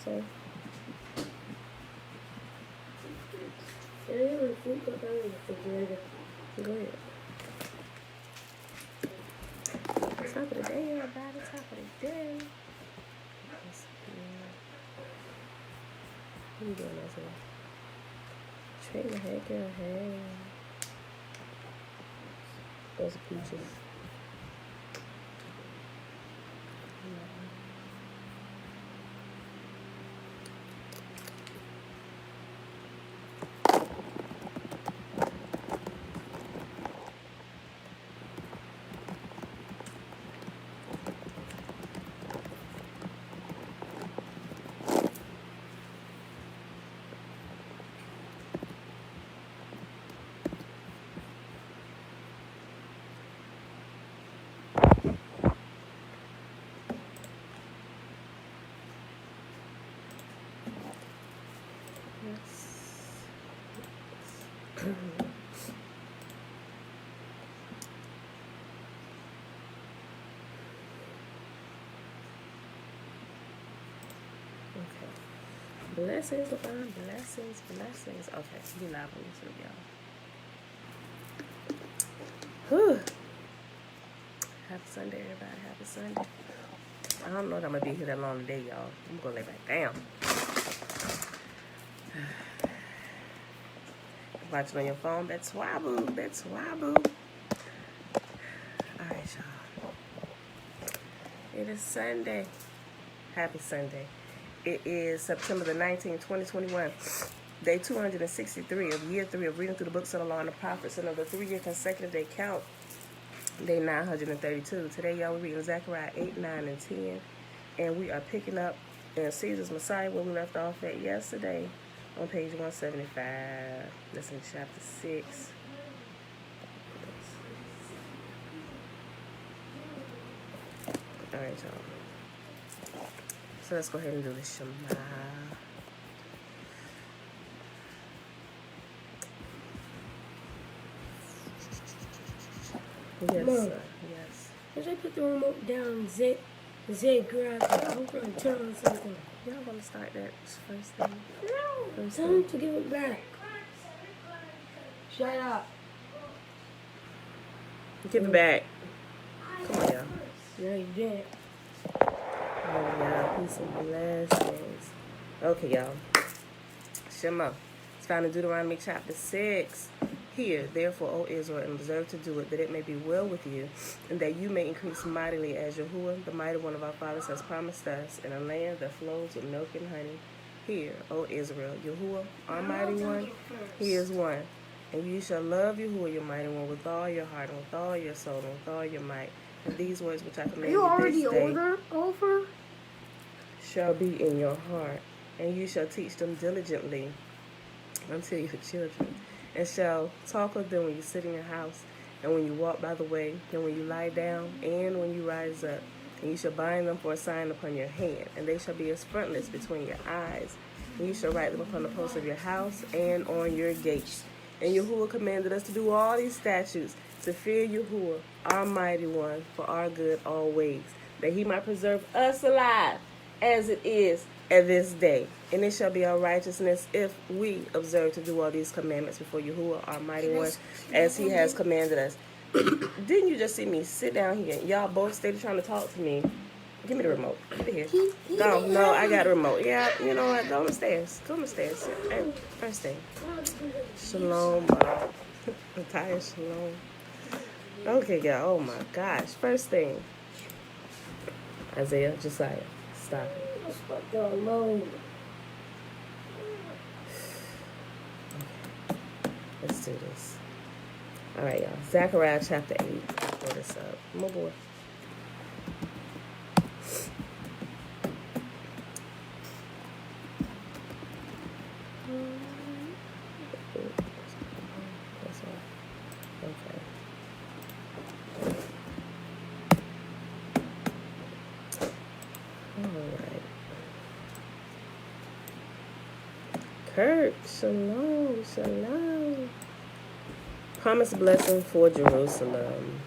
so. Go ahead. Top of the day, everybody. Top of the day. What are you doing, Isaiah? Trina, hey, girl, hey. Those are peaches. Blessings upon blessings, blessings. Okay, be live on YouTube, y'all. Whew. Happy Sunday, everybody. Happy Sunday. I don't know if I'm going to be here that long today, y'all. I'm going to lay back down. Watching on your phone, that's why, boo. That's why, boo. All right, y'all. It is Sunday. Happy Sunday. It is September the 19th, 2021, day 263 of year 3 of reading through the books of the law and the prophets, and of the 3-year consecutive day count, day 932. Today, y'all, we're reading Zechariah 8, 9, and 10, and we are picking up in Caesar's Messiah where we left off at yesterday on page 175. That's in chapter 6. All right, y'all. So let's go ahead and do the Shema. Yes, Mom, sir. Yes. as I put the remote down, Zechariah, I'm going to turn on something. Y'all want to start that first thing? No, tell him to give it back. Shut up. Give it back. Come on, y'all. No, you didn't. Oh, y'all. Peace and blessings. Okay, y'all. Shema. It's found in Deuteronomy chapter 6. Hear, therefore, O Israel, and observe to do it, that it may be well with you, and that you may increase mightily, as Yahuwah, the mighty one of our fathers, has promised us, in a land that flows with milk and honey. Hear, O Israel, Yahuwah, our mighty one, he is one. And you shall love Yahuwah, your mighty one, with all your heart, and with all your soul, and with all your might. And these words which I command you this day shall be in your heart, and you shall teach them diligently unto your children, and shall talk of them when you sit in your house, and when you walk by the way, and when you lie down, and when you rise up. And you shall bind them for a sign upon your hand, and they shall be as frontlets between your eyes. And you shall write them upon the posts of your house and on your gates. And Yahuwah commanded us to do all these statutes, to fear Yahuwah, our mighty one, for our good always, that he might preserve us alive, as it is at this day. And it shall be our righteousness if we observe to do all these commandments before Yahuwah, our mighty one, as he has commanded us. Didn't you just see me sit down here? Y'all both stayed trying to talk to me. Give me the remote. Get it here. No, I got the remote. Yeah, you know what? Go upstairs. Go upstairs. Hey, first thing. Shalom, Natalia, shalom. Okay, y'all. Oh my gosh. First thing. Isaiah, Josiah, stop it. Okay. Let's do this. All right, y'all. Zechariah chapter 8. Pull this up. Come on, boy. Okay. All right. Kurt, shalom, shalom. Promised blessing for Jerusalem.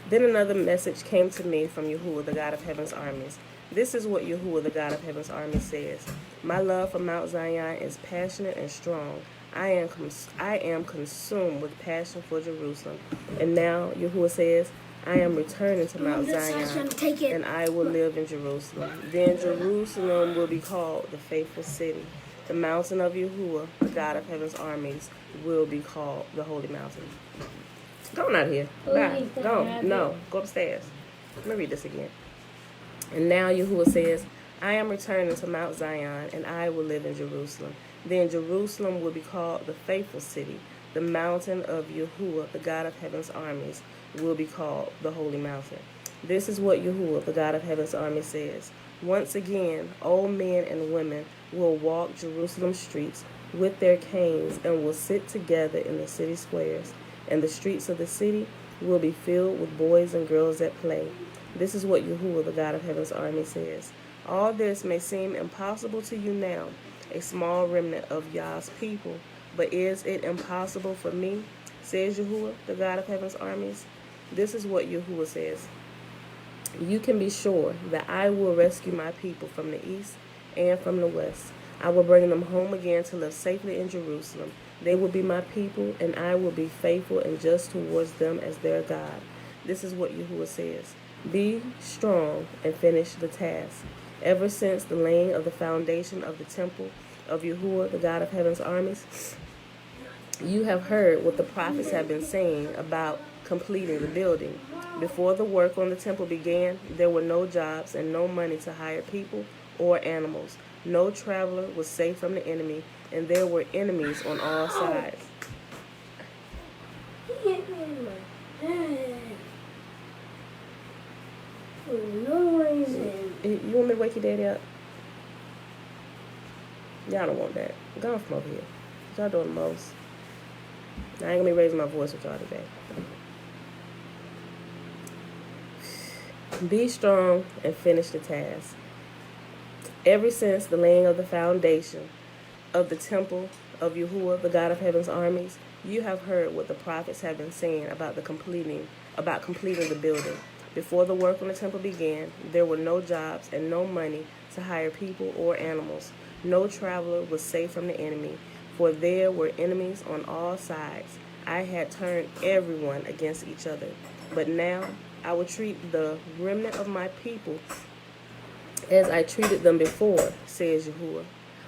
Then another message came to me from Yahuwah, the God of heaven's armies. This is what Yahuwah, the God of Heaven's army, says. My love for Mount Zion is passionate and strong. I am consumed with passion for Jerusalem. And now Yahuwah says, I am returning to Mount Zion, and I will live in Jerusalem. Then Jerusalem will be called the faithful city. The mountain of Yahuwah, the God of Heaven's armies, will be called the holy mountain. Go on out here. Bye. Go. No. Go upstairs. Let me read this again. And now Yahuwah says, I am returning to Mount Zion, and I will live in Jerusalem. Then Jerusalem will be called the faithful city. The mountain of Yahuwah, the God of Heaven's armies, will be called the holy mountain. This is what Yahuwah, the God of Heaven's army, says. Once again, old men and women will walk Jerusalem's streets with their canes and will sit together in the city squares, and the streets of the city will be filled with boys and girls at play. This is what Yahuwah, the God of Heaven's army, says. All this may seem impossible to you now, a small remnant of Yah's people, but is it impossible for me, says Yahuwah, the God of Heaven's armies? This is what Yahuwah says. You can be sure that I will rescue my people from the east and from the west. I will bring them home again to live safely in Jerusalem. They will be my people, and I will be faithful and just towards them as their God. This is what Yahuwah says. Be strong and finish the task. Ever since the laying of the foundation of the temple of Yahuwah, the God of Heaven's armies, you have heard what the prophets have been saying about completing the building. Before the work on the temple began, there were no jobs and no money to hire people or animals. No traveler was safe from the enemy, and there were enemies on all sides. He hit me in my head. For no reason. You want me to wake your daddy up? Y'all don't want that. Go on from over here. Y'all doing the most. I ain't gonna be raising my voice with y'all today. Be strong and finish the task. Ever since the laying of the foundation of the temple of Yahuwah, the God of Heaven's armies, you have heard what the prophets have been saying about completing the building. Before the work on the temple began, there were no jobs and no money to hire people or animals. No traveler was safe from the enemy, for there were enemies on all sides. I had turned everyone against each other. But now I will treat the remnant of my people as I treated them before, says Yahuwah.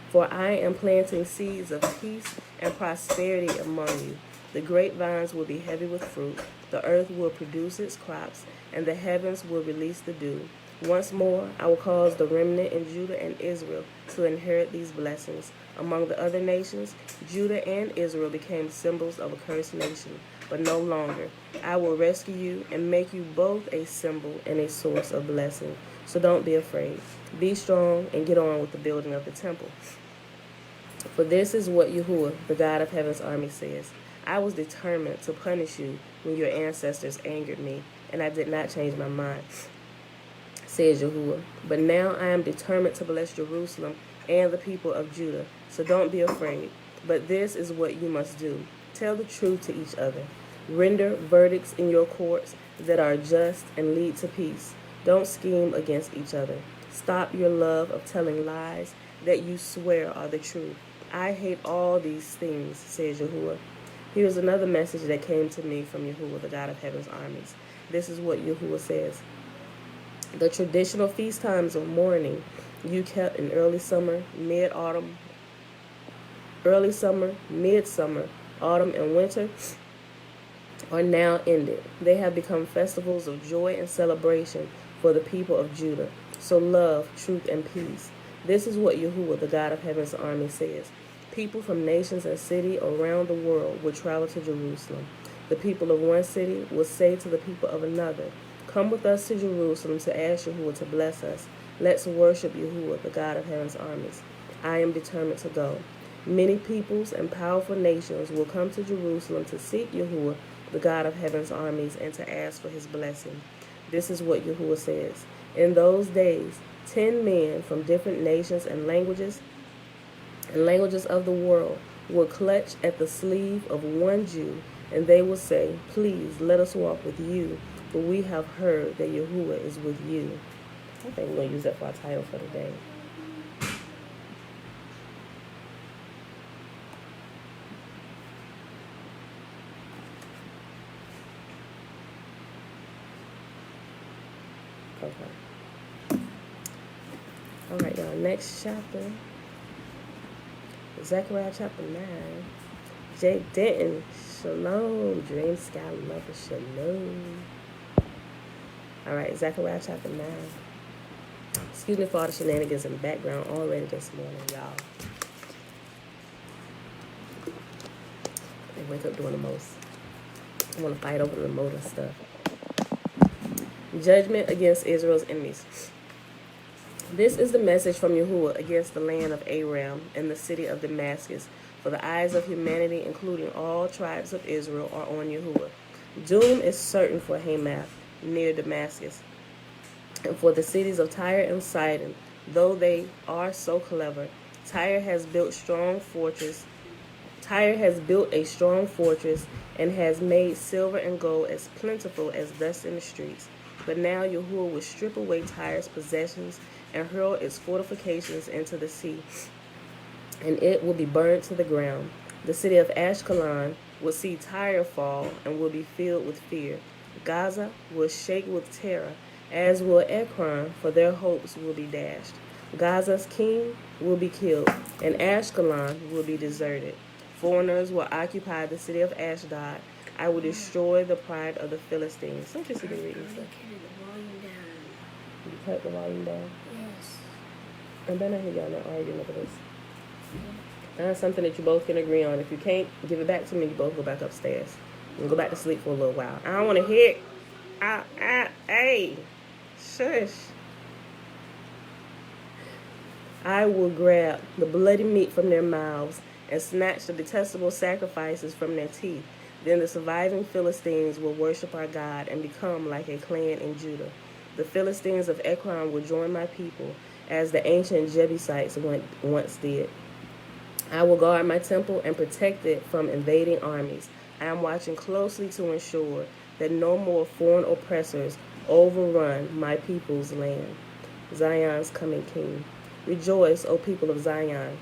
For I am planting seeds of peace and prosperity among you. The grapevines will be heavy with fruit. The earth will produce its crops, and the heavens will release the dew. Once more, I will cause the remnant in Judah and Israel to inherit these blessings. Among the other nations, Judah and Israel became symbols of a cursed nation, but no longer. I will rescue you and make you both a symbol and a source of blessing. So don't be afraid. Be strong and get on with the building of the temple. For this is what Yahuwah, the God of Heaven's army, says. I was determined to punish you when your ancestors angered me, and I did not change my mind, says Yahuwah. But now I am determined to bless Jerusalem and the people of Judah. So don't be afraid. But this is what you must do. Tell the truth to each other. Render verdicts in your courts that are just and lead to peace. Don't scheme against each other. Stop your love of telling lies that you swear are the truth. I hate all these things, says Yahuwah. Here's another message that came to me from Yahuwah, the God of Heaven's armies. This is what Yahuwah says. The traditional feast times of mourning you kept in early summer, midsummer, autumn, and winter are now ended. They have become festivals of joy and celebration for the people of Judah. So love, truth, and peace. This is what Yahuwah, the God of Heaven's army, says. People from nations and cities around the world will travel to Jerusalem. The people of one city will say to the people of another, come with us to Jerusalem to ask Yahuwah to bless us. Let's worship Yahuwah, the God of Heaven's armies. I am determined to go. Many peoples and powerful nations will come to Jerusalem to seek Yahuwah, the God of Heaven's armies, and to ask for his blessing. This is what Yahuwah says. In those days, 10 men from different nations and languages of the world will clutch at the sleeve of one Jew, and they will say, please let us walk with you, for we have heard that Yahuwah is with you. I think we're going to use that for our title for today. Okay. All right, y'all. Next chapter. Zechariah chapter 9. Jay Denton. Shalom. Dream Sky Lover. Shalom. All right. Zechariah chapter 9. Excuse me for all the shenanigans in the background already this morning, y'all. They wake up doing the most. I want to fight over the remote and stuff. Judgment against Israel's enemies. This is the message from Yahuwah against the land of Aram and the city of Damascus. For the eyes of humanity, including all tribes of Israel, are on Yahuwah. Doom is certain for Hamath, near Damascus, and for the cities of Tyre and Sidon, though they are so clever. Tyre has built a strong fortress and has made silver and gold as plentiful as dust in the streets. But now Yahuwah will strip away Tyre's possessions and hurl its fortifications into the sea, and it will be burned to the ground. The city of Ashkelon will see Tyre fall and will be filled with fear. Gaza will shake with terror, as will Ekron, for their hopes will be dashed. Gaza's king will be killed, and Ashkelon will be deserted. Foreigners will occupy the city of Ashdod. I will destroy the pride of the Philistines. Don't you see the reading? You cut the volume down? Yes. I better hear y'all not arguing over this. That's something that you both can agree on. If you can't, give it back to me. You both go back upstairs and go back to sleep for a little while. I don't want to hear it. Hey, shush. I will grab the bloody meat from their mouths and snatch the detestable sacrifices from their teeth. Then the surviving Philistines will worship our God and become like a clan in Judah. The Philistines of Ekron will join my people, as the ancient Jebusites once did. I will guard my temple and protect it from invading armies. I am watching closely to ensure that no more foreign oppressors overrun my people's land. Zion's coming king. Rejoice, O people of Zion.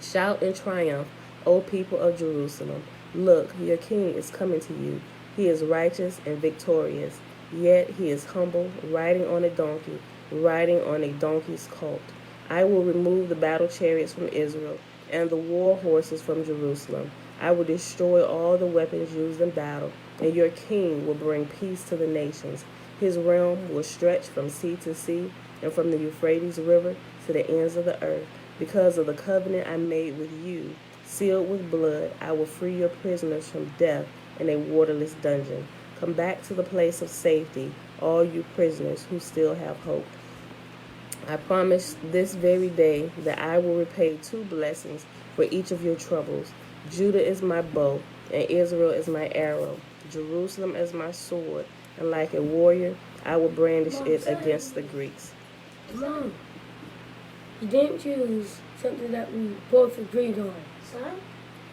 Shout in triumph, O people of Jerusalem. Look, your king is coming to you. He is righteous and victorious, yet he is humble, riding on a donkey, riding on a donkey's colt. I will remove the battle chariots from Israel and the war horses from Jerusalem. I will destroy all the weapons used in battle, and your king will bring peace to the nations. His realm will stretch from sea to sea and from the Euphrates River to the ends of the earth. Because of the covenant I made with you, sealed with blood, I will free your prisoners from death in a waterless dungeon. Come back to the place of safety, all you prisoners who still have hope. I promise this very day that I will repay 2 blessings for each of your troubles. Judah is my bow, and Israel is my arrow. Jerusalem is my sword, and like a warrior, I will brandish it against the Greeks. Mom, you didn't choose something that we both agreed on. Son?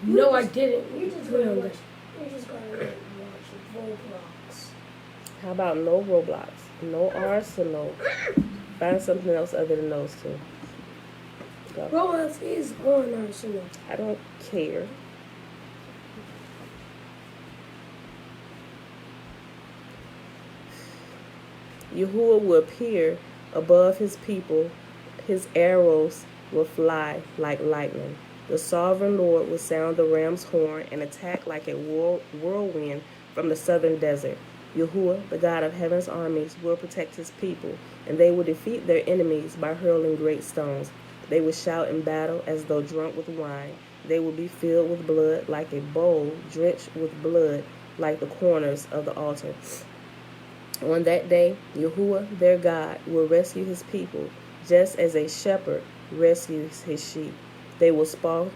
No, I didn't. You just gotta watch Roblox. How about no Roblox, no Arsenal? Find something else other than those two. Go. Roblox is on Arsenal. I don't care. Yahuwah will appear above his people. His arrows will fly like lightning. The sovereign Lord will sound the ram's horn and attack like a whirlwind from the southern desert. Yahuwah, the God of heaven's armies, will protect his people, and they will defeat their enemies by hurling great stones. They will shout in battle as though drunk with wine. They will be filled with blood like a bowl, drenched with blood like the corners of the altar. On that day, Yahuwah, their God, will rescue his people, just as a shepherd rescues his sheep. They will sparkle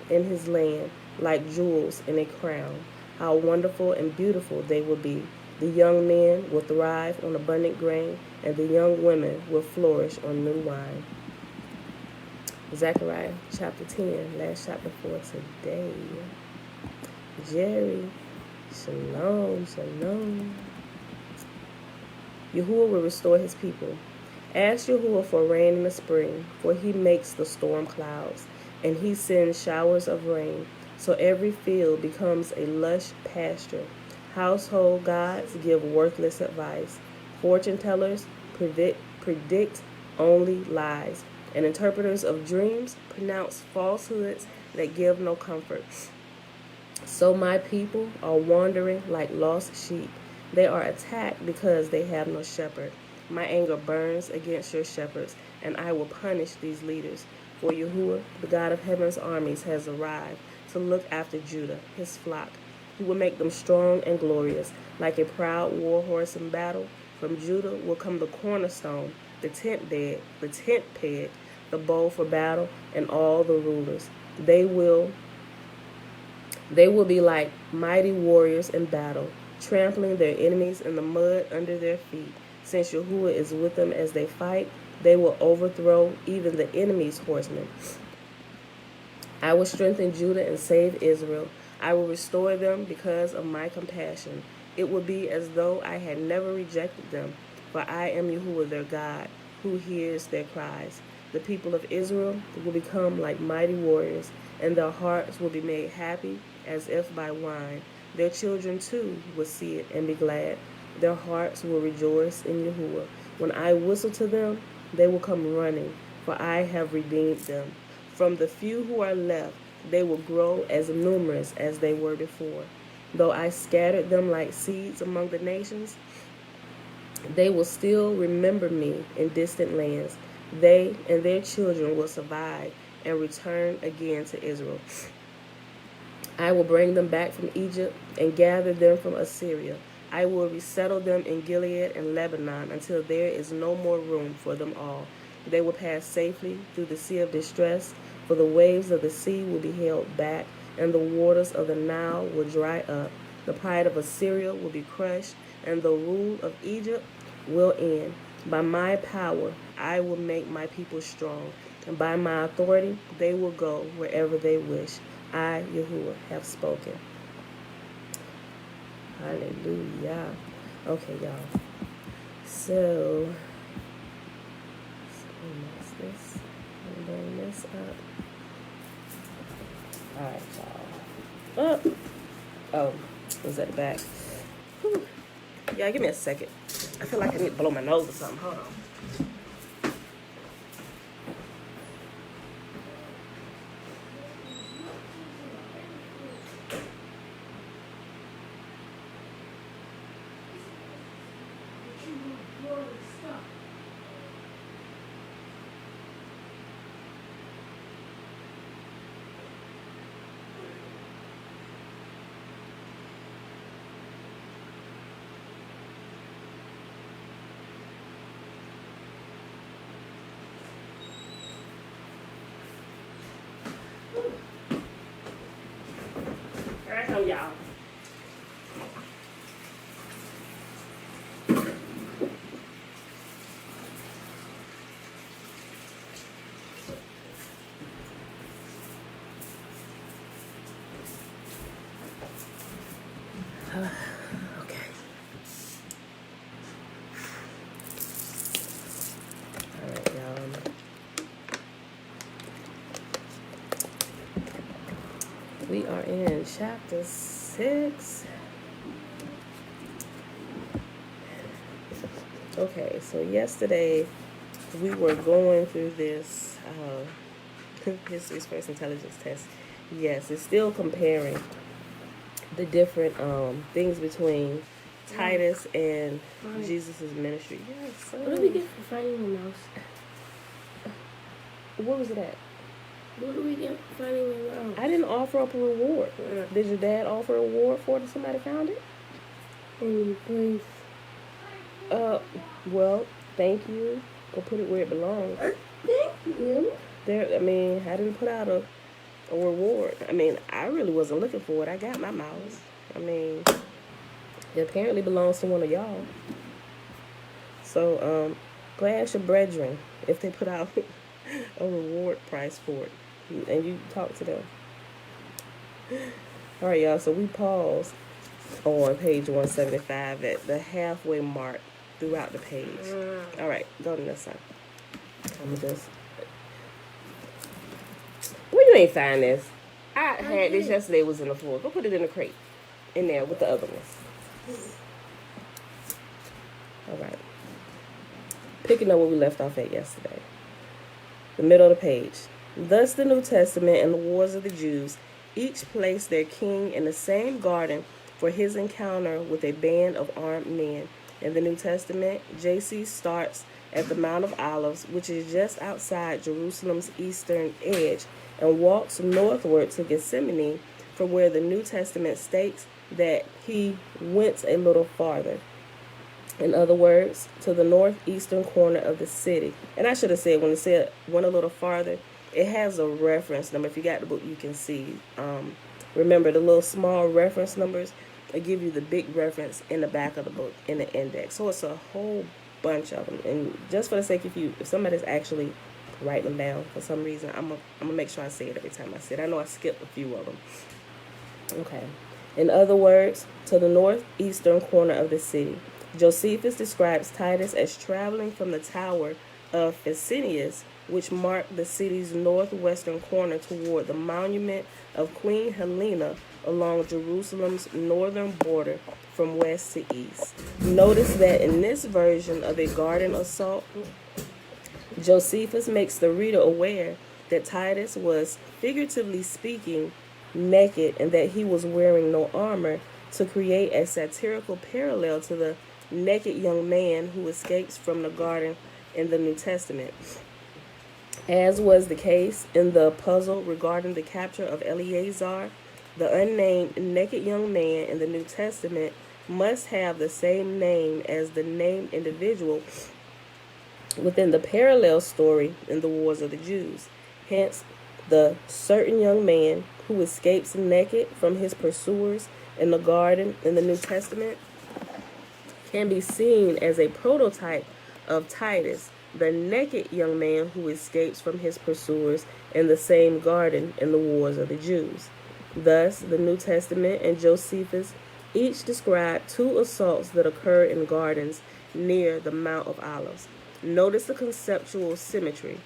in his land like jewels in a crown. How wonderful and beautiful they will be. The young men will thrive on abundant grain, and the young women will flourish on new wine. Zechariah chapter 10, last chapter for today. Jerry, shalom, shalom. Yahuwah will restore his people. Ask Yahuwah for rain in the spring, for he makes the storm clouds, and he sends showers of rain, so every field becomes a lush pasture. Household gods give worthless advice. Fortune tellers predict only lies, and interpreters of dreams pronounce falsehoods that give no comfort. So my people are wandering like lost sheep. They are attacked because they have no shepherd. My anger burns against your shepherds, and I will punish these leaders. For Yahuwah, the God of heaven's armies, has arrived to look after Judah, his flock. He will make them strong and glorious, like a proud war horse in battle. From Judah will come the cornerstone, the tent peg, the bow for battle, and all the rulers. They will be like mighty warriors in battle, trampling their enemies in the mud under their feet. Since Yahuwah is with them as they fight, they will overthrow even the enemy's horsemen. I will strengthen Judah and save Israel. I will restore them because of my compassion. It will be as though I had never rejected them, for I am Yahuwah their God, who hears their cries. The people of Israel will become like mighty warriors, and their hearts will be made happy as if by wine. Their children too will see it and be glad. Their hearts will rejoice in Yahuwah. When I whistle to them, they will come running, for I have redeemed them. From the few who are left, they will grow as numerous as they were before. Though I scattered them like seeds among the nations, they will still remember me in distant lands. They and their children will survive and return again to Israel. I will bring them back from Egypt and gather them from Assyria. I will resettle them in Gilead and Lebanon until there is no more room for them all. They will pass safely through the sea of distress, for the waves of the sea will be held back, and the waters of the Nile will dry up. The pride of Assyria will be crushed, and the rule of Egypt will end. By my power, I will make my people strong, and by my authority, they will go wherever they wish. I, Yahuwah, have spoken. Hallelujah. Okay, y'all. So, let's this. Bring this up. Alright, y'all. Up. Oh, was at the back. Whew. Yeah, give me a second. I feel like I need to blow my nose or something. Hold on. Y'all. Okay. All right, y'all. We are in chapter 6. Okay, so yesterday we were going through this history's first intelligence test. Yes, it's still comparing the different things between Titus and Jesus' ministry. Yes. What do we get for finding the mouse? What was it at? What do we get for finding the mouse? I didn't offer up a reward. Did your dad offer a reward for it if somebody found it? Please. Well, thank you. Go put it where it belongs. Thank you. I didn't put out a reward. I really wasn't looking for it. I got my mouse. It apparently belongs to one of y'all. So, go ask your brethren if they put out a reward price for it. And you talk to them. All right, y'all. So we paused on page 175 at the halfway mark throughout the page. All right, go to this side. I'm just. Well, you ain't find this. I had this yesterday. It was in the floor. Go put it in the crate, in there with the other ones. All right. Picking up where we left off at yesterday. The middle of the page. Thus the New Testament and the wars of the Jews each placed their king in the same garden for his encounter with a band of armed men. In the New Testament, Je.sus starts at the Mount of Olives, which is just outside Jerusalem's eastern edge, and walks northward to Gethsemane, from where the New Testament states that he went a little farther. In other words, to the northeastern corner of the city. And I should have said, when it said went a little farther, it has a reference number. If you got the book, you can see. Remember, the little small reference numbers will give you the big reference in the back of the book, in the index. So it's a whole bunch of them. And just for the sake, if somebody's actually writing them down for some reason, I'm gonna make sure I say it every time I say it. I know I skipped a few of them. Okay. In other words, to the northeastern corner of the city. Josephus describes Titus as traveling from the tower of Ficinius, which marked the city's northwestern corner, toward the monument of Queen Helena along Jerusalem's northern border from west to east. Notice that in this version of a garden assault, Josephus makes the reader aware that Titus was, figuratively speaking, naked, and that he was wearing no armor, to create a satirical parallel to the naked young man who escapes from the garden in the New Testament. As was the case in the puzzle regarding the capture of Eleazar, the unnamed naked young man in the New Testament must have the same name as the named individual within the parallel story in the Wars of the Jews. Hence, the certain young man who escapes naked from his pursuers in the garden in the New Testament can be seen as a prototype of Titus, the naked young man who escapes from his pursuers in the same garden in the Wars of the Jews. Thus, the New Testament and Josephus each describe two assaults that occur in gardens near the Mount of Olives. Notice the conceptual symmetry.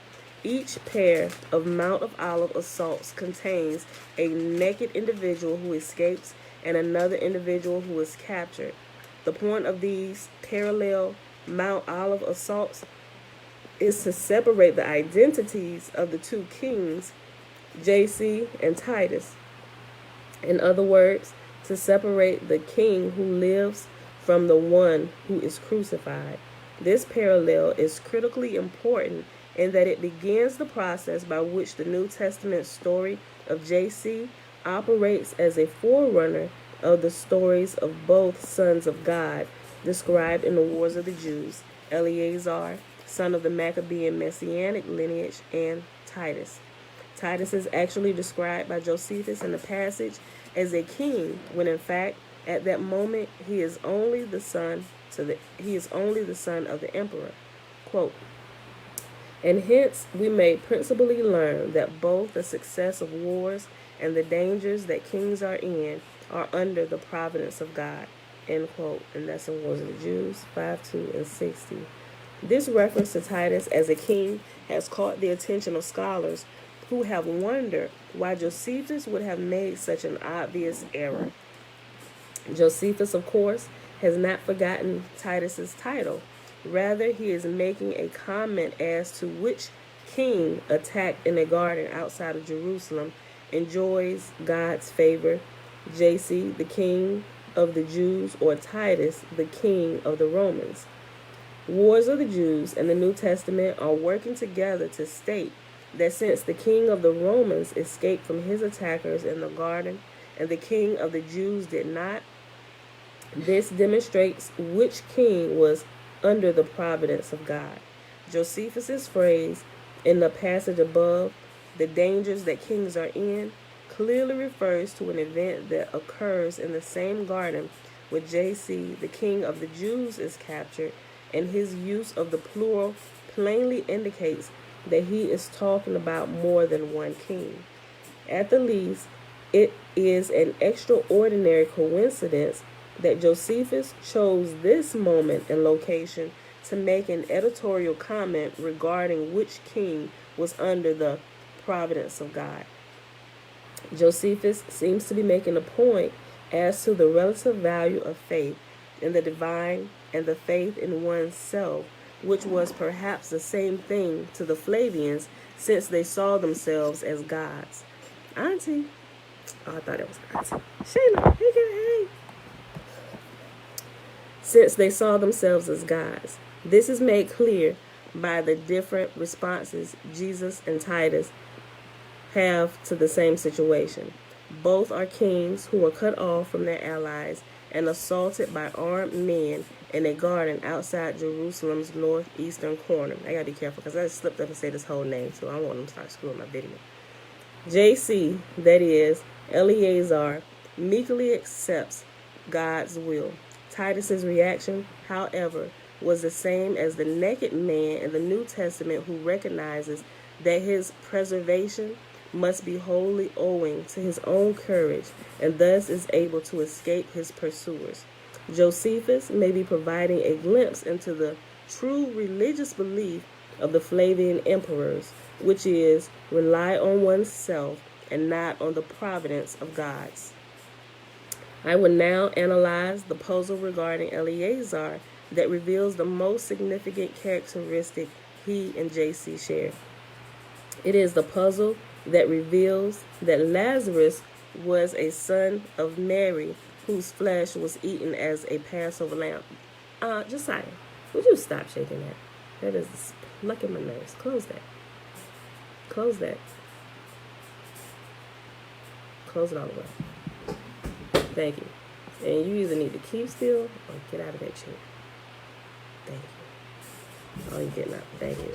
Each pair of Mount of Olive assaults contains a naked individual who escapes and another individual who is captured. The point of these parallel Mount Olive assaults is to separate the identities of the two kings, Je.sus and Titus. In other words, to separate the king who lives from the one who is crucified. This parallel is critically important in that it begins the process by which the New Testament story of Je.sus operates as a forerunner of the stories of both sons of God described in the Wars of the Jews, Eleazar, son of the Maccabean Messianic lineage, and Titus. Titus is actually described by Josephus in the passage as a king, when in fact, at that moment, he is only the son of the emperor. Quote, and hence we may principally learn that both the success of wars and the dangers that kings are in are under the providence of God. End quote. And that's in Wars of the Jews 5:2 and 60. This reference to Titus as a king has caught the attention of scholars who have wondered why Josephus would have made such an obvious error. Josephus, of course, has not forgotten Titus's title. Rather, he is making a comment as to which king attacked in a garden outside of Jerusalem enjoys God's favor, Je.sus, the king of the Jews, or Titus, the king of the Romans. Wars of the Jews and the New Testament are working together to state that since the king of the Romans escaped from his attackers in the garden and the king of the Jews did not, this demonstrates which king was under the providence of God. Josephus's phrase in the passage above, the dangers that kings are in, clearly refers to an event that occurs in the same garden where Je.sus, the king of the Jews, is captured, and his use of the plural plainly indicates that he is talking about more than one king. At the least, it is an extraordinary coincidence that Josephus chose this moment and location to make an editorial comment regarding which king was under the providence of God. Josephus seems to be making a point as to the relative value of faith in the divine and the faith in one's self, which was perhaps the same thing to the Flavians, since they saw themselves as gods. Auntie. Oh, I thought it was Auntie. Shayla, hey. Since they saw themselves as gods. This is made clear by the different responses Jesus and Titus have to the same situation. Both are kings who were cut off from their allies and assaulted by armed men in a garden outside Jerusalem's northeastern corner. I gotta be careful because I just slipped up and said his whole name, so I don't want them to start screwing my video. J.C., that is, Eleazar, meekly accepts God's will. Titus's reaction, however, was the same as the naked man in the New Testament who recognizes that his preservation must be wholly owing to his own courage and thus is able to escape his pursuers. Josephus may be providing a glimpse into the true religious belief of the Flavian emperors, which is rely on oneself and not on the providence of gods. I will now analyze the puzzle regarding Eleazar that reveals the most significant characteristic he and J.C. share. It is the puzzle that reveals that Lazarus was a son of Mary whose flesh was eaten as a Passover lamb. Josiah, would you stop shaking that? That is plucking my nerves. Close that. Close that. Close it all the way. Thank you. And you either need to keep still or get out of that chair. Thank you. Oh, you're getting up. Thank you.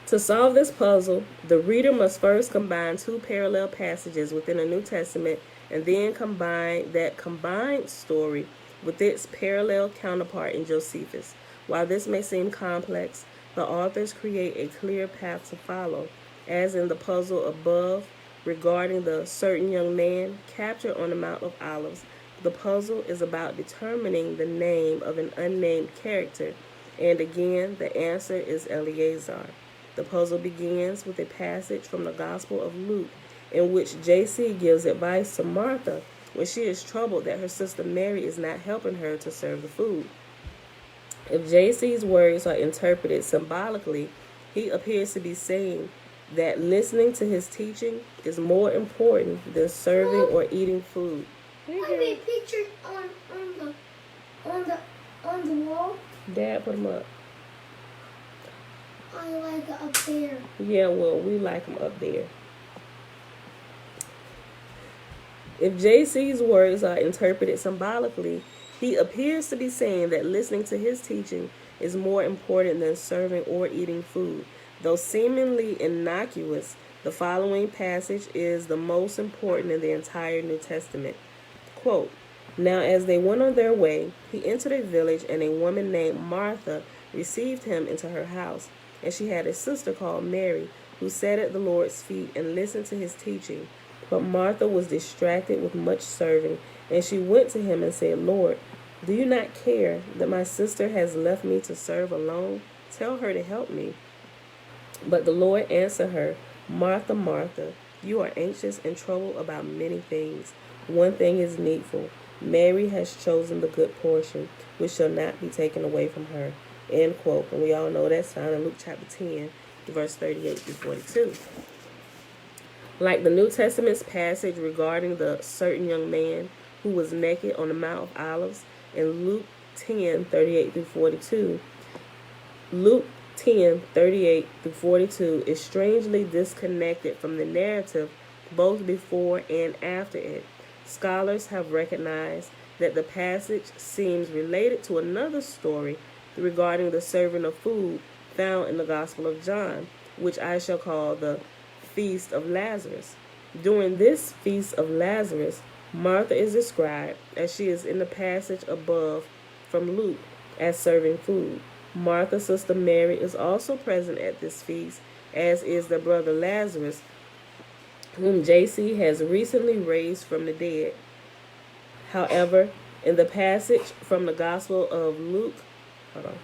To solve this puzzle, the reader must first combine two parallel passages within the New Testament and then combine that combined story with its parallel counterpart in Josephus. While this may seem complex, the authors create a clear path to follow, as in the puzzle above regarding the certain young man captured on the Mount of Olives. The puzzle is about determining the name of an unnamed character, and again, the answer is Eleazar. The puzzle begins with a passage from the Gospel of Luke in which J.C. gives advice to Martha when she is troubled that her sister Mary is not helping her to serve the food. If J.C.'s words are interpreted symbolically, he appears to be saying that listening to his teaching is more important than serving or eating food. I have a picture on the wall. Dad, put them up. I like it up there. Yeah, well, we like them up there. If J.C.'s words are interpreted symbolically, he appears to be saying that listening to his teaching is more important than serving or eating food. Though seemingly innocuous, the following passage is the most important in the entire New Testament. Quote, "Now as they went on their way, he entered a village, and a woman named Martha received him into her house. And she had a sister called Mary, who sat at the Lord's feet and listened to his teaching. But Martha was distracted with much serving, and she went to him and said, 'Lord, do you not care that my sister has left me to serve alone? Tell her to help me.' But the Lord answered her, 'Martha, Martha, you are anxious and troubled about many things. One thing is needful. Mary has chosen the good portion, which shall not be taken away from her.'" End quote. And we all know that's found in Luke chapter 10, verse 38 through 42. Like the New Testament's passage regarding the certain young man who was naked on the Mount of Olives in Luke 10, 38 through 42, Luke 10, 38 through 42 is strangely disconnected from the narrative both before and after it. Scholars have recognized that the passage seems related to another story regarding the serving of food found in the Gospel of John, which I shall call the Feast of Lazarus. During this Feast of Lazarus, Martha is described, as she is in the passage above from Luke, as serving food. Martha's sister Mary is also present at this feast, as is their brother Lazarus, whom J.C. has recently raised from the dead. However, in the passage from the Gospel of Luke, hold on.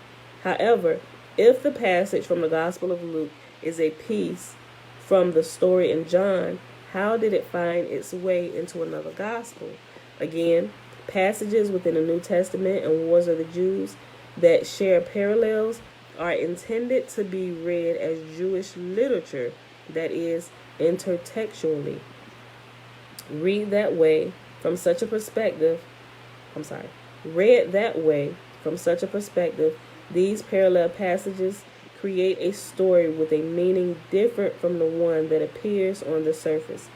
However, if the passage from the Gospel of Luke is a piece from the story in John, how did it find its way into another gospel? Again, passages within the New Testament and Wars of the Jews that share parallels are intended to be read as Jewish literature, that is, intertextually. Read that way from such a perspective, read that way from such a perspective, these parallel passages create a story with a meaning different from the one that appears on the surface.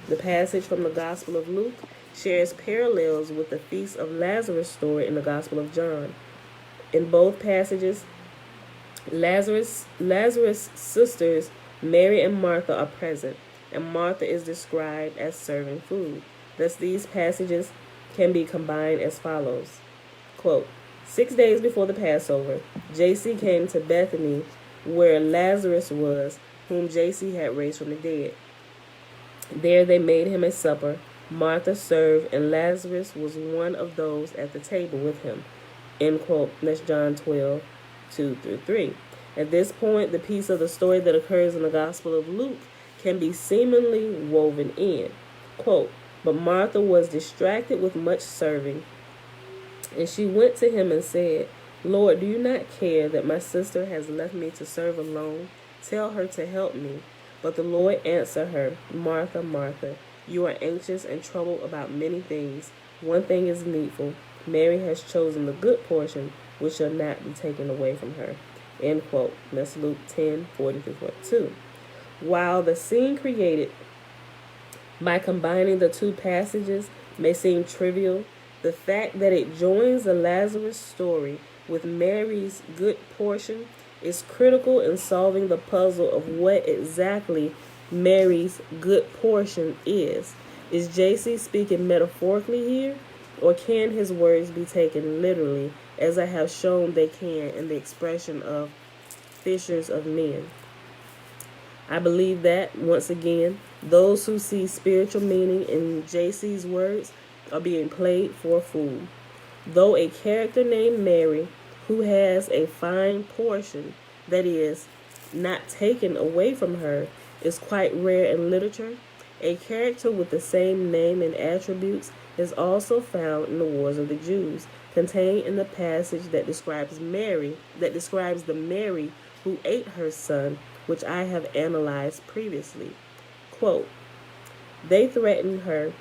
The passage from the Gospel of Luke shares parallels with the Feast of Lazarus story in the Gospel of John. In both passages, Lazarus' sisters, Mary and Martha, are present, and Martha is described as serving food. Thus, these passages can be combined as follows. Quote, 6 days before the Passover, J.C. came to Bethany, where Lazarus was, whom J.C. had raised from the dead. There they made him a supper. Martha served, and Lazarus was one of those at the table with him. End quote. That's John 12, 2-3. At this point, the piece of the story that occurs in the Gospel of Luke can be seemingly woven in. Quote, but Martha was distracted with much serving, and she went to him and said, Lord, do you not care that my sister has left me to serve alone? Tell her to help me. But the Lord answered her, Martha, Martha, you are anxious and troubled about many things. One thing is needful. Mary has chosen the good portion, which shall not be taken away from her. End quote. That's Luke 10:40-42. While the scene created by combining the two passages may seem trivial, the fact that it joins the Lazarus story with Mary's good portion is critical in solving the puzzle of what exactly Mary's good portion is. Is J.C. speaking metaphorically here, or can his words be taken literally, as I have shown they can in the expression of fishers of men? I believe that, once again, those who see spiritual meaning in J.C.'s words are being played for a fool. Though a character named Mary, who has a fine portion, that is, not taken away from her, is quite rare in literature, a character with the same name and attributes is also found in the Wars of the Jews, contained in the passage that describes the Mary who ate her son, which I have analyzed previously. Quote, They threatened her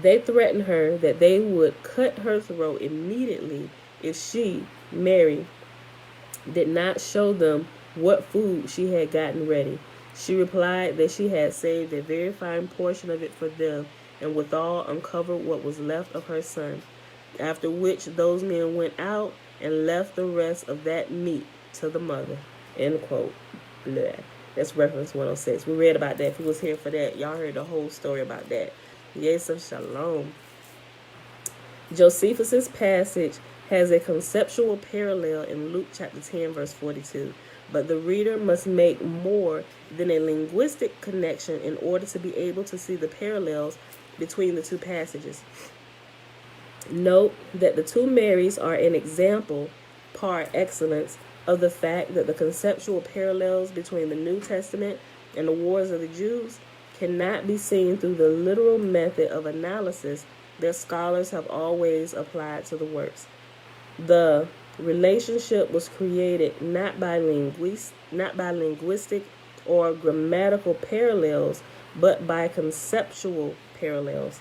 that they would cut her throat immediately if she, Mary, did not show them what food she had gotten ready. She replied that she had saved a very fine portion of it for them, and withal uncovered what was left of her son. After which those men went out and left the rest of that meat to the mother. End quote. Blah. That's reference 106. We read about that. If you was here for that, y'all heard the whole story about that. Je.sus, shalom. Josephus's passage has a conceptual parallel in Luke chapter 10, verse 42. But the reader must make more than a linguistic connection in order to be able to see the parallels between the two passages. Note that the two Marys are an example, par excellence, of the fact that the conceptual parallels between the New Testament and the Wars of the Jews cannot be seen through the literal method of analysis that scholars have always applied to the works. The relationship was created not by linguistic or grammatical parallels, but by conceptual parallels.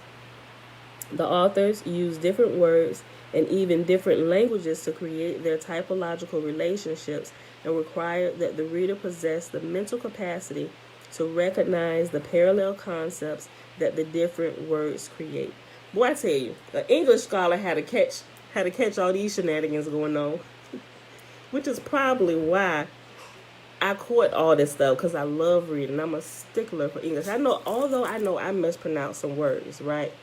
The authors use different words and even different languages to create their typological relationships, and require that the reader possess the mental capacity to recognize the parallel concepts that the different words create. Boy, I tell you, an English scholar had to catch all these shenanigans going on, which is probably why I caught all this stuff, because I love reading. I'm a stickler for English. Although I know I mispronounce some words, right?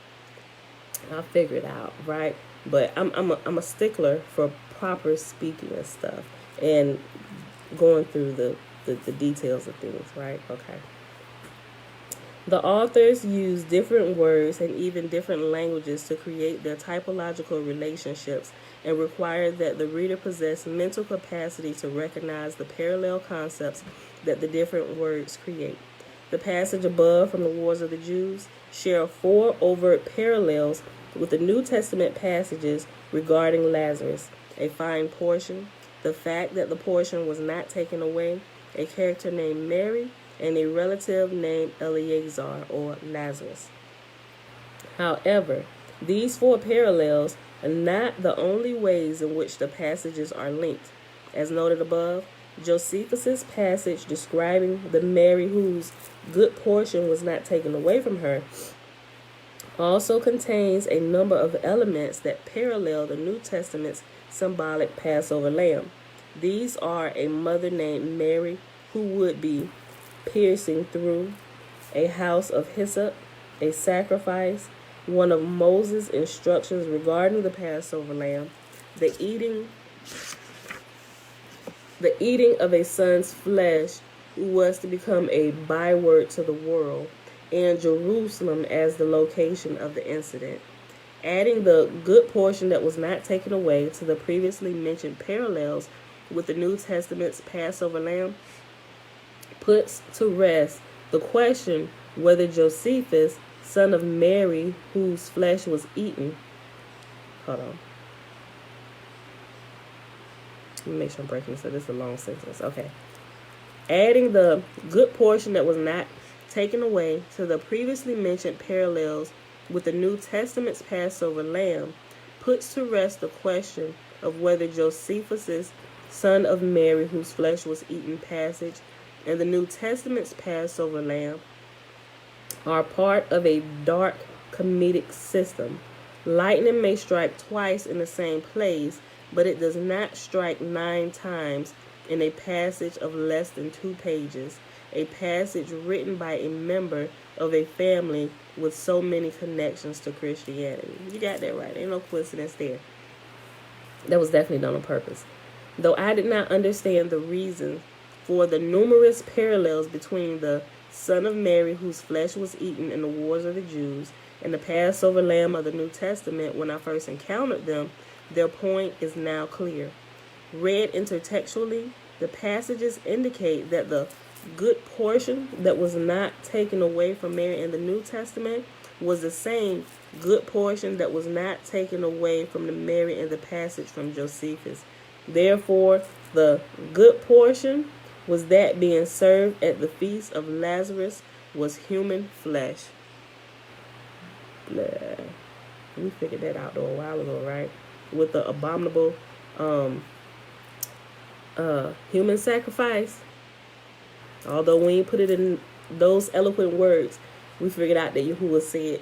I'll figure it out, right? But I'm a stickler for proper speaking and stuff, and going through the the details of things, right? Okay. The authors use different words and even different languages to create their typological relationships and require that the reader possess mental capacity to recognize the parallel concepts that the different words create. The passage above from the Wars of the Jews share 4 overt parallels with the New Testament passages regarding Lazarus: a fine portion, the fact that the portion was not taken away, a character named Mary, and a relative named Eleazar or Lazarus. However, these 4 parallels are not the only ways in which the passages are linked. As noted above, Josephus' passage describing the Mary whose good portion was not taken away from her also contains a number of elements that parallel the New Testament's symbolic Passover lamb. These are a mother named Mary who would be piercing through, a house of hyssop, a sacrifice, one of Moses' instructions regarding the Passover lamb, the eating of a son's flesh who was to become a byword to the world, and Jerusalem as the location of the incident. Adding the good portion that was not taken away to the previously mentioned parallels with the New Testament's Passover lamb puts to rest the question whether Josephus, son of Mary, whose flesh was eaten. Hold on. Let me make sure I'm breaking this. So this is a long sentence. Okay. Adding the good portion that was not taken away to the previously mentioned parallels with the New Testament's Passover lamb puts to rest the question of whether Josephus' son of Mary, whose flesh was eaten passage, and the New Testament's Passover lamb are part of a dark comedic system. Lightning may strike twice in the same place, but it does not strike 9 times in a passage of less than 2 pages, a passage written by a member of a family with so many connections to Christianity. You got that right. Ain't no coincidence there. That was definitely done on purpose. Though I did not understand the reason for the numerous parallels between the Son of Mary whose flesh was eaten in the Wars of the Jews and the Passover lamb of the New Testament when I first encountered them, their point is now clear. Read intertextually, the passages indicate that the good portion that was not taken away from Mary in the New Testament was the same good portion that was not taken away from the Mary in the passage from Josephus. Therefore, the good portion was that being served at the feast of Lazarus was human flesh. Blah. We figured that out though a while ago, right? With the abominable human sacrifice. Although we ain't put it in those eloquent words, we figured out that Yahuwah said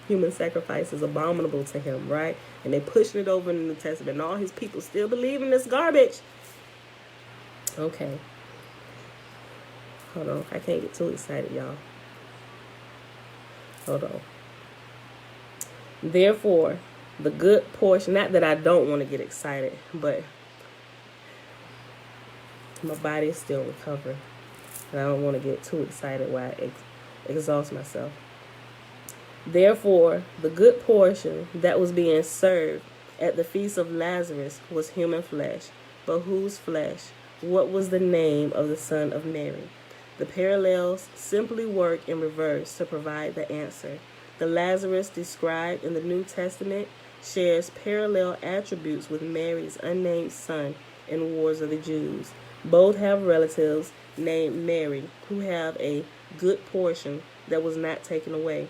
human sacrifice is abominable to him, right? And they pushing it over in the New Testament, and all his people still believe in this garbage. Okay. Hold on. I can't get too excited, y'all. Hold on. Therefore, the good portion, not that I don't want to get excited, but my body is still recovering. And I don't want to get too excited while I exhaust myself. Therefore, the good portion that was being served at the feast of Lazarus was human flesh. But whose flesh? What was the name of the Son of Mary? The parallels simply work in reverse to provide the answer. The Lazarus described in the New Testament shares parallel attributes with Mary's unnamed son in Wars of the Jews. Both have relatives named Mary who have a good portion that was not taken away.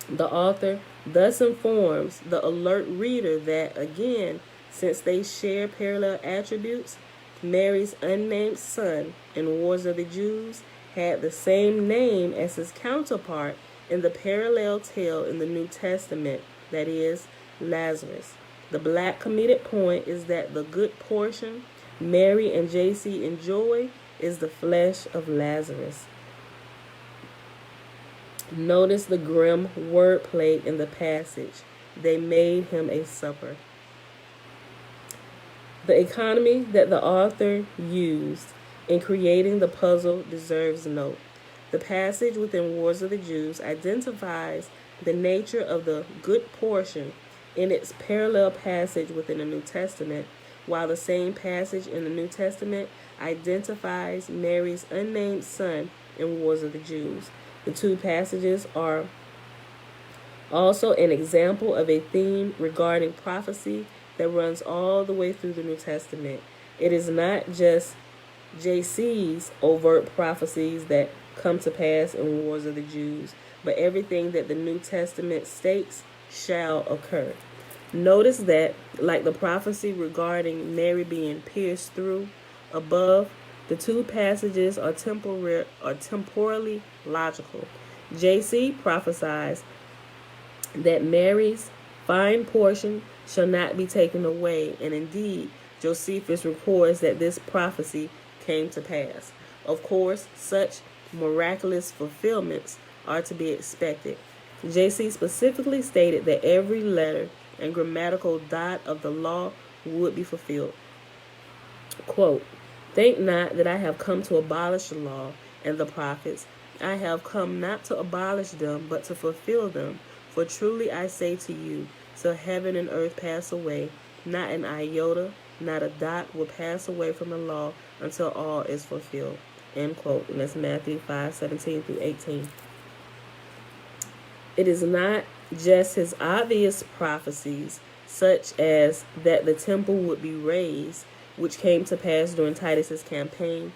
The author thus informs the alert reader that, again, since they share parallel attributes, Mary's unnamed son in Wars of the Jews had the same name as his counterpart in the parallel tale in the New Testament, that is, Lazarus. The black comedic point is that the good portion Mary and J.C. enjoy is the flesh of Lazarus. Notice the grim wordplay in the passage. They made him a supper. The economy that the author used in creating the puzzle deserves note. The passage within Wars of the Jews identifies the nature of the good portion in its parallel passage within the New Testament, while the same passage in the New Testament identifies Mary's unnamed son in Wars of the Jews. The two passages are also an example of a theme regarding prophecy that runs all the way through the New Testament. It is not just Je.sus overt prophecies that come to pass in Wars of the Jews, but everything that the New Testament states shall occur. Notice that, like the prophecy regarding Mary being pierced through above, the two passages are temporally logical. Je.sus prophesies that Mary's fine portion shall not be taken away, and indeed, Josephus records that this prophecy came to pass. Of course, such miraculous fulfillments are to be expected. Je.sus specifically stated that every letter and grammatical dot of the law would be fulfilled. Quote, "Think not that I have come to abolish the law and the prophets. I have come not to abolish them, but to fulfill them. For truly I say to you, till heaven and earth pass away, not an iota, not a dot will pass away from the law until all is fulfilled." End quote. And that's Matthew 5:17 through 18. It is not just his obvious prophecies, such as that the temple would be raised, which came to pass during Titus's campaign.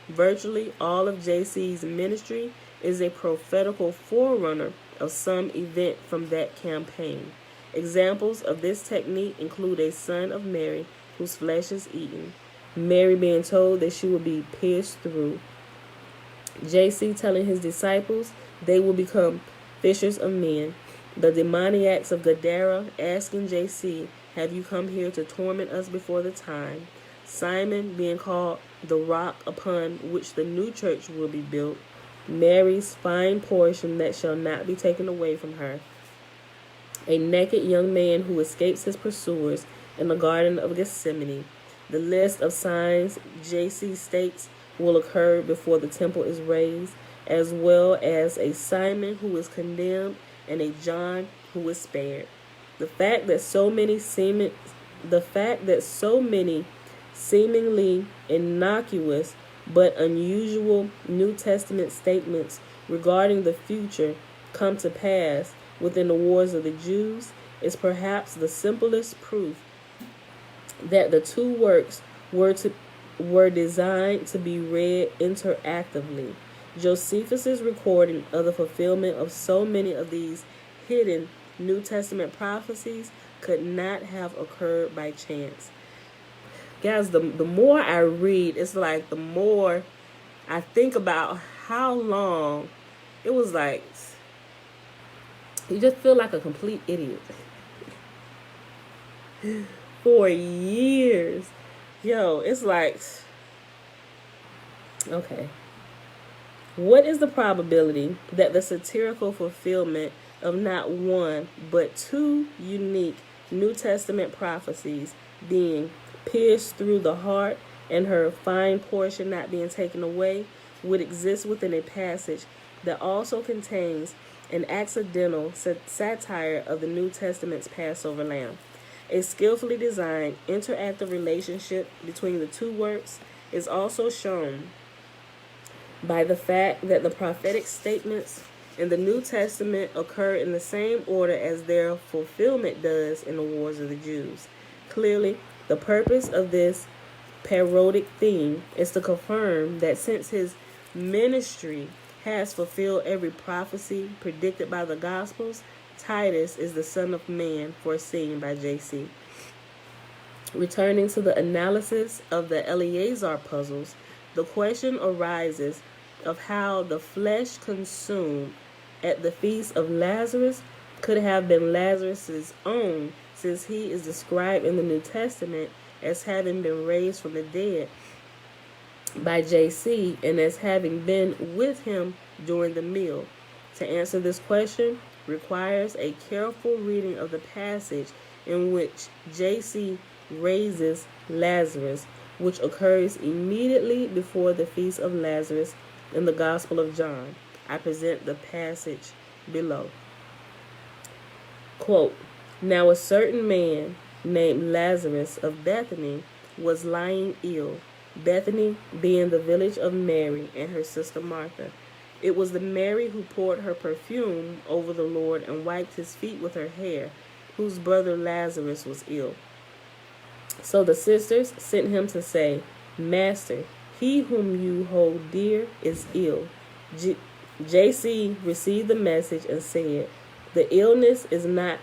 Virtually all of Je.sus' ministry is a prophetical forerunner of some event from that campaign. Examples of this technique include a son of Mary whose flesh is eaten, Mary being told that she would be pierced through, Je.sus telling his disciples they will become fishers of men, the demoniacs of Gadara asking Je.sus, "Have you come here to torment us before the time?" Simon being called the rock upon which the new church will be built, Mary's fine portion that shall not be taken away from her, a naked young man who escapes his pursuers in the Garden of Gethsemane. The list of signs Je.sus states will occur before the temple is raised, as well as a Simon who is condemned and a John who is spared. The fact that so many seemingly innocuous but unusual New Testament statements regarding the future come to pass within the Wars of the Jews is perhaps the simplest proof that the two works were designed to be read interactively. Josephus' recording of the fulfillment of so many of these hidden New Testament prophecies could not have occurred by chance. Guys, the more I read, it's like the more I think about how long it was. Like, you just feel like a complete idiot. For years. Yo, it's like, okay. What is the probability that the satirical fulfillment of not one but two unique New Testament prophecies, being pierced through the heart and her fine portion not being taken away, would exist within a passage that also contains an accidental satire of the New Testament's Passover lamb? A skillfully designed interactive relationship between the two works is also shown by the fact that the prophetic statements in the New Testament occur in the same order as their fulfillment does in the Wars of the Jews. Clearly, the purpose of this parodic theme is to confirm that since his ministry has fulfilled every prophecy predicted by the Gospels, Titus is the Son of Man foreseen by Je.sus. Returning to the analysis of the Eleazar puzzles, the question arises of how the flesh consumed at the feast of Lazarus could have been Lazarus' own, since he is described in the New Testament as having been raised from the dead by Je.sus and as having been with him during the meal. To answer this question requires a careful reading of the passage in which Je.sus raises Lazarus, which occurs immediately before the feast of Lazarus in the Gospel of John. I present the passage below. Quote, Now a certain man named Lazarus of Bethany was lying ill, Bethany being the village of Mary and her sister Martha. It was the Mary who poured her perfume over the Lord and wiped his feet with her hair, whose brother Lazarus was ill. So the sisters sent him to say, Master, he whom you hold dear is ill. Je.sus received the message and said, The illness is not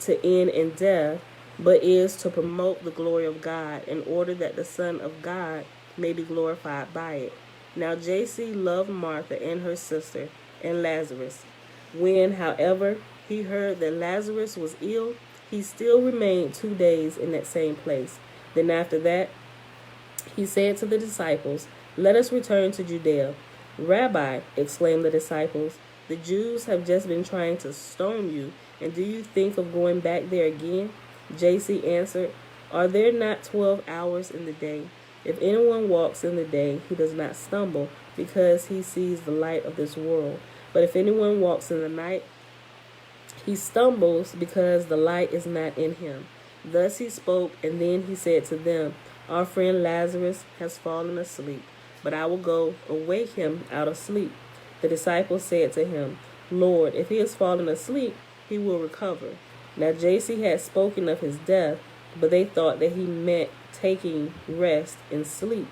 to end in death, but is to promote the glory of God, in order that the Son of God may be glorified by it. Now Je.sus loved Martha and her sister and Lazarus. When, however, he heard that Lazarus was ill, he still remained 2 days in that same place. Then after that, he said to the disciples, Let us return to Judea. Rabbi, exclaimed the disciples, the Jews have just been trying to stone you, and do you think of going back there again? Je.sus answered, Are there not 12 hours in the day? If anyone walks in the day, he does not stumble, because he sees the light of this world. But if anyone walks in the night, he stumbles, because the light is not in him. Thus he spoke, and then he said to them, Our friend Lazarus has fallen asleep, but I will go and wake him out of sleep. The disciples said to him, Lord, if he has fallen asleep, he will recover. Now Je.sus had spoken of his death, but they thought that he meant taking rest in sleep.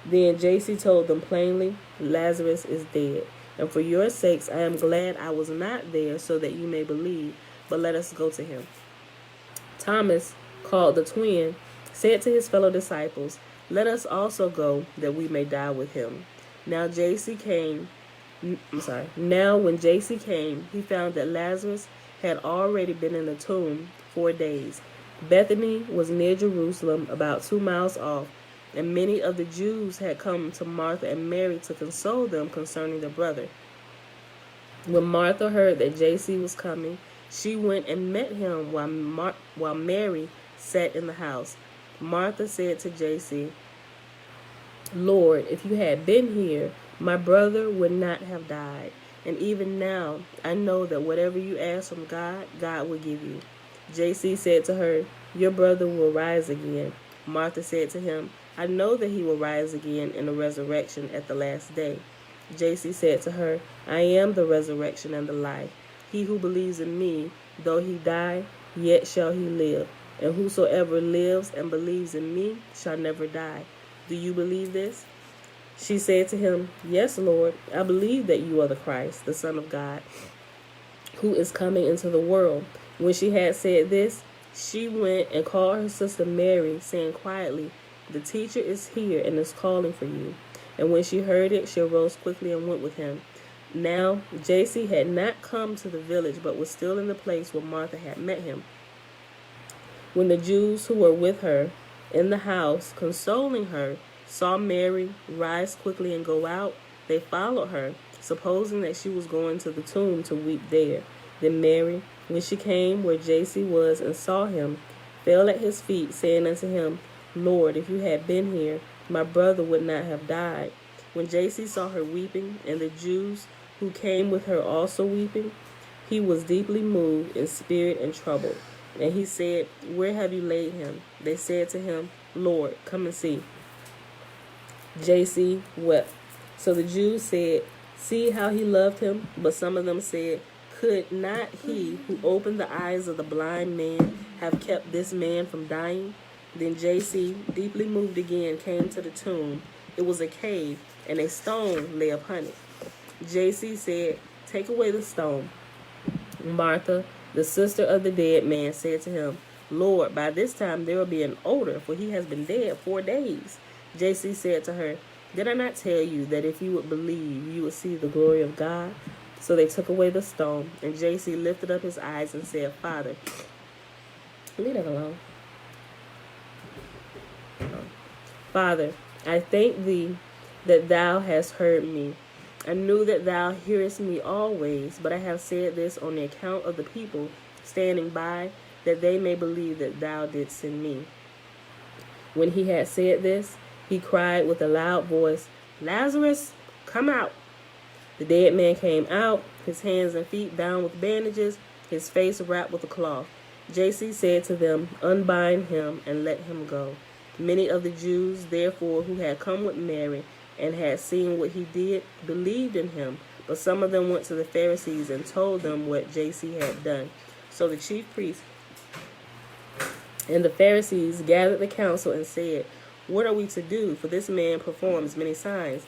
Then Je.sus told them plainly, Lazarus is dead, and for your sakes I am glad I was not there, so that you may believe, but let us go to him. Thomas, called the twin, said to his fellow disciples, Let us also go, that we may die with him. Now when Je.sus came, he found that Lazarus had already been in the tomb 4 days. Bethany was near Jerusalem, about 2 miles off, and many of the Jews had come to Martha and Mary to console them concerning their brother. When Martha heard that Je.sus was coming, she went and met him while Mary sat in the house. Martha said to Je.sus, Lord, if you had been here, my brother would not have died. And even now, I know that whatever you ask from God, God will give you. Je.sus said to her, Your brother will rise again. Martha said to him, I know that he will rise again in the resurrection at the last day. Je.sus said to her, I am the resurrection and the life. He who believes in me, though he die, yet shall he live. And whosoever lives and believes in me shall never die. Do you believe this? She said to him, Yes, Lord, I believe that you are the Christ, the Son of God, who is coming into the world. When she had said this, she went and called her sister Mary, saying quietly, The teacher is here and is calling for you. And when she heard it, she arose quickly and went with him. Now Je.sus had not come to the village, but was still in the place where Martha had met him. When the Jews who were with her in the house, consoling her, saw Mary rise quickly and go out, they followed her, supposing that she was going to the tomb to weep there. Then Mary, when she came where Je.sus was and saw him, fell at his feet, saying unto him, Lord, if you had been here, my brother would not have died. When Je.sus saw her weeping, and the Jews who came with her also weeping, he was deeply moved in spirit and troubled. And he said, Where have you laid him? They said to him, Lord, come and see. Je.sus wept. So the Jews said, See how he loved him? But some of them said, Could not he who opened the eyes of the blind man have kept this man from dying? Then Je.sus, deeply moved again, came to the tomb. It was a cave, and a stone lay upon it. Je.sus said, Take away the stone. Martha, the sister of the dead man, said to him, Lord, by this time there will be an odor, for he has been dead 4 days. Je.sus said to her, Did I not tell you that if you would believe, you would see the glory of God? So they took away the stone, and Je.sus lifted up his eyes and said, Father, leave that alone. Father, I thank thee that thou hast heard me. I knew that thou hearest me always, but I have said this on the account of the people standing by, that they may believe that thou didst send me. When he had said this, he cried with a loud voice, "Lazarus, come out." The dead man came out, his hands and feet bound with bandages, his face wrapped with a cloth. Je.sus said to them, "Unbind him and let him go." Many of the Jews, therefore, who had come with Mary and had seen what he did, believed in him. But some of them went to the Pharisees and told them what Je.sus had done. So the chief priests and the Pharisees gathered the council and said, "What are we to do? For this man performs many signs.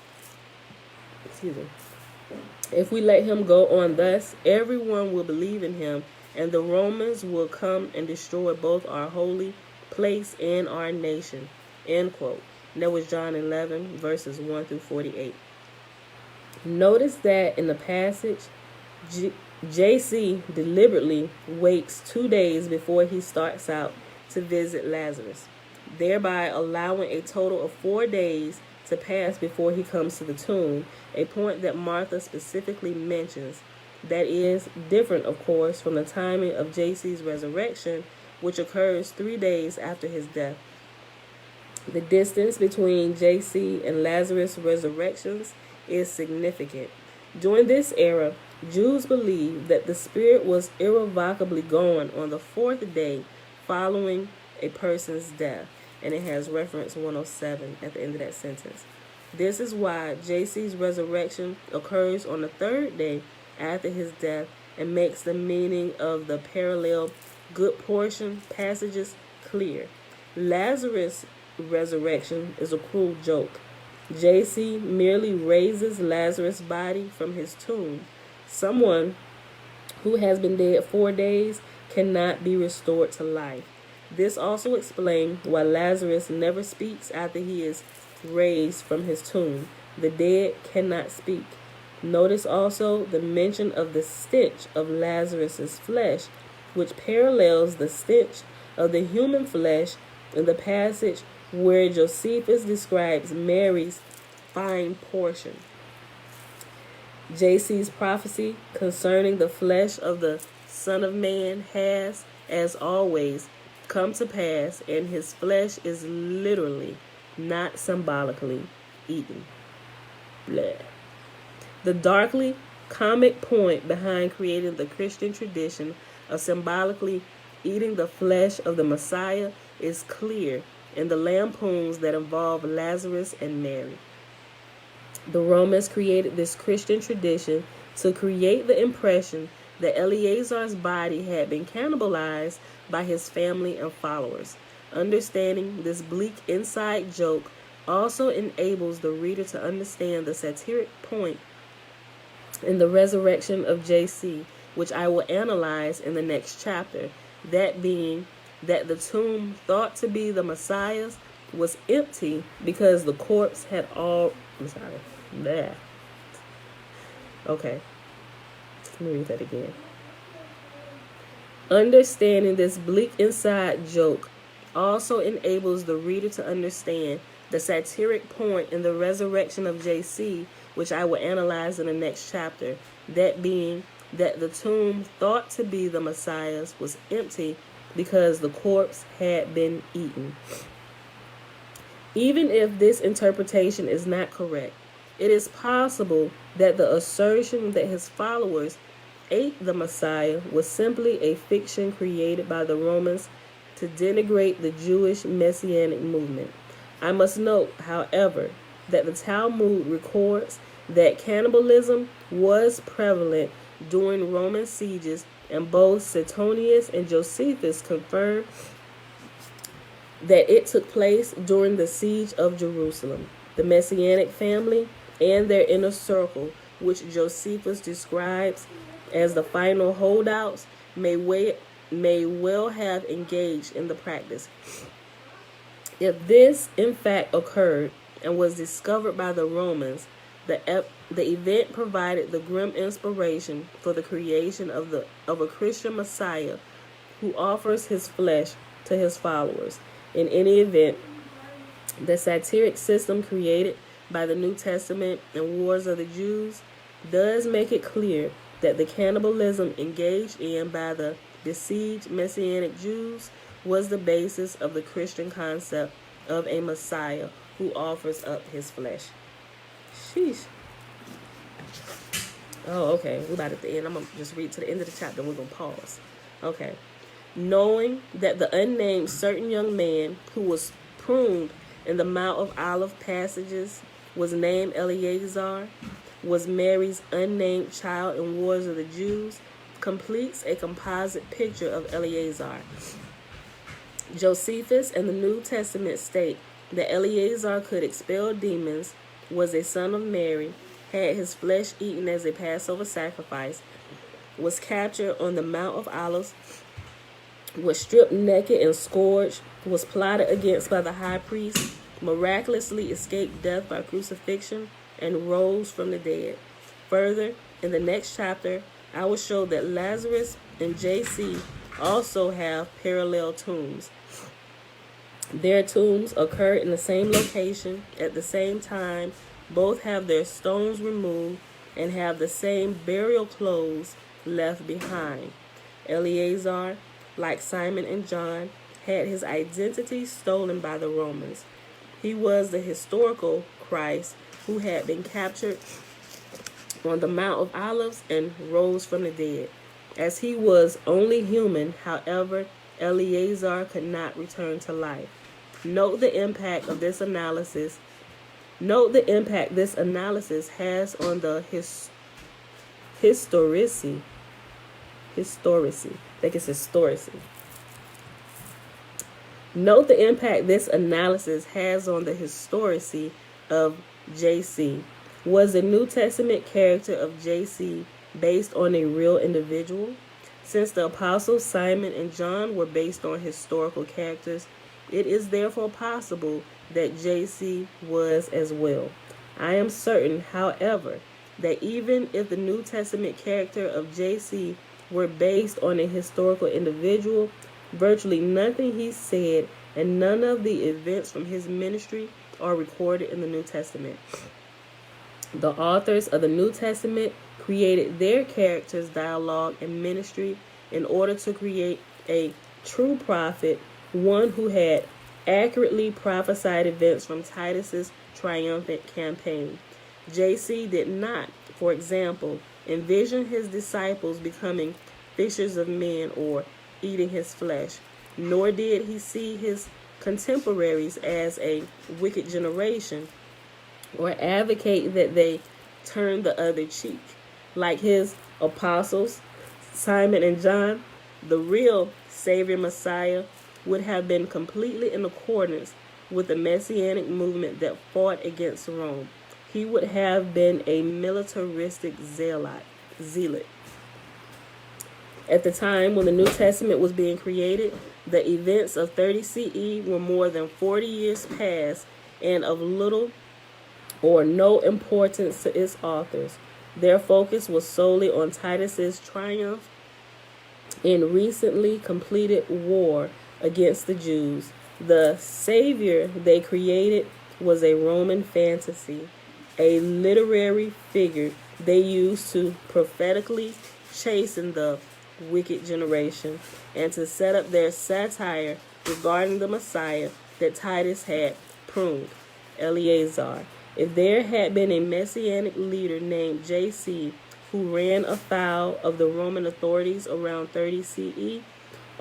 If we let him go on thus, everyone will believe in him, and the Romans will come and destroy both our holy place and our nation." End quote. And that was John 11, verses 1 through 48. Notice that in the passage, J.C. deliberately waits 2 days before he starts out to visit Lazarus, thereby allowing a total of 4 days to pass before he comes to the tomb, a point that Martha specifically mentions. That is different, of course, from the timing of J.C.'s resurrection, which occurs 3 days after his death. The distance between J.C. and Lazarus' resurrections is significant. During this era, Jews believed that the spirit was irrevocably gone on the 4th day following a person's death, and it has reference 107 at the end of that sentence. This is why J.C.'s resurrection occurs on the 3rd day after his death and makes the meaning of the parallel good portion passages clear. Lazarus' resurrection is a cruel joke. J.C. merely raises Lazarus' body from his tomb. Someone who has been dead 4 days cannot be restored to life. This also explains why Lazarus never speaks after he is raised from his tomb. The dead cannot speak. Notice also the mention of the stench of Lazarus' flesh, which parallels the stench of the human flesh in the passage where Josephus describes Mary's fine portion. J.C.'s prophecy concerning the flesh of the Son of Man has, as always, come to pass, and his flesh is literally, not symbolically, eaten. Blah. The darkly comic point behind creating the Christian tradition of symbolically eating the flesh of the Messiah is clear in the lampoons that involve Lazarus and Mary. The Romans created this Christian tradition to create the impression that Eleazar's body had been cannibalized by his family and followers. Understanding this bleak inside joke also enables the reader to understand the satiric point in the resurrection of J.C., which I will analyze in the next chapter, that being that the tomb thought to be the Messiah's was empty because the corpse had all... Okay. Let me read that again. Understanding this bleak inside joke also enables the reader to understand the satiric point in the resurrection of J.C., which I will analyze in the next chapter, that being that the tomb thought to be the Messiah's was empty because the corpse had been eaten. Even if this interpretation is not correct, it is possible that the assertion that his followers ate the Messiah was simply a fiction created by the Romans to denigrate the Jewish messianic movement. I must note, however, that the Talmud records that cannibalism was prevalent during Roman sieges, and both Suetonius and Josephus confirm that it took place during the siege of Jerusalem. The Messianic family and their inner circle, which Josephus describes as the final holdouts, may well have engaged in the practice. If this in fact occurred and was discovered by the Romans, the event provided the grim inspiration for the creation of a Christian Messiah who offers his flesh to his followers. In any event, the satiric system created by the New Testament and Wars of the Jews does make it clear that the cannibalism engaged in by the besieged Messianic Jews was the basis of the Christian concept of a Messiah who offers up his flesh. Sheesh. Oh, okay. We're about at the end. I'm going to just read to the end of the chapter. We're going to pause. Okay. Knowing that the unnamed certain young man who was pruned in the Mount of Olive passages was named Eleazar, was Mary's unnamed child in Wars of the Jews, completes a composite picture of Eleazar. Josephus and the New Testament state that Eleazar could expel demons, was a son of Mary, had his flesh eaten as a Passover sacrifice, was captured on the Mount of Olives, was stripped naked and scourged, was plotted against by the high priest, miraculously escaped death by crucifixion, and rose from the dead. Further, in the next chapter, I will show that Lazarus and J.C. also have parallel tombs. Their tombs occur in the same location at the same time. Both have their stones removed and have the same burial clothes left behind. Eleazar, like Simon and John, had his identity stolen by the Romans. He was the historical Christ who had been captured on the Mount of Olives and rose from the dead. As he was only human, however, Eleazar could not return to life. Note the impact this analysis has on the historicity. I think it's historicity. Note the impact this analysis has on the historicity of J.C. Was the New Testament character of J.C. based on a real individual? Since the apostles Simon and John were based on historical characters, it is therefore possible that J.C. was as well. I am certain, however, that even if the New Testament character of J.C. were based on a historical individual, virtually nothing he said and none of the events from his ministry are recorded in the New Testament. The authors of the New Testament created their characters' dialogue and ministry in order to create a true prophet, one who had accurately prophesied events from Titus's triumphant campaign. J.C. did not, for example, envision his disciples becoming fishers of men or eating his flesh, nor did he see his contemporaries as a wicked generation or advocate that they turn the other cheek. Like his apostles, Simon and John, the real Savior Messiah would have been completely in accordance with the Messianic movement that fought against Rome. He would have been a militaristic zealot. At the time when the New Testament was being created, the events of 30 CE were more than 40 years past and of little or no importance to its authors. Their focus was solely on Titus's triumph in recently completed war against the Jews. The Savior they created was a Roman fantasy, a literary figure they used to prophetically chasten the wicked generation and to set up their satire regarding the Messiah that Titus had pruned, Eleazar. If there had been a messianic leader named J.C. who ran afoul of the Roman authorities around 30 CE,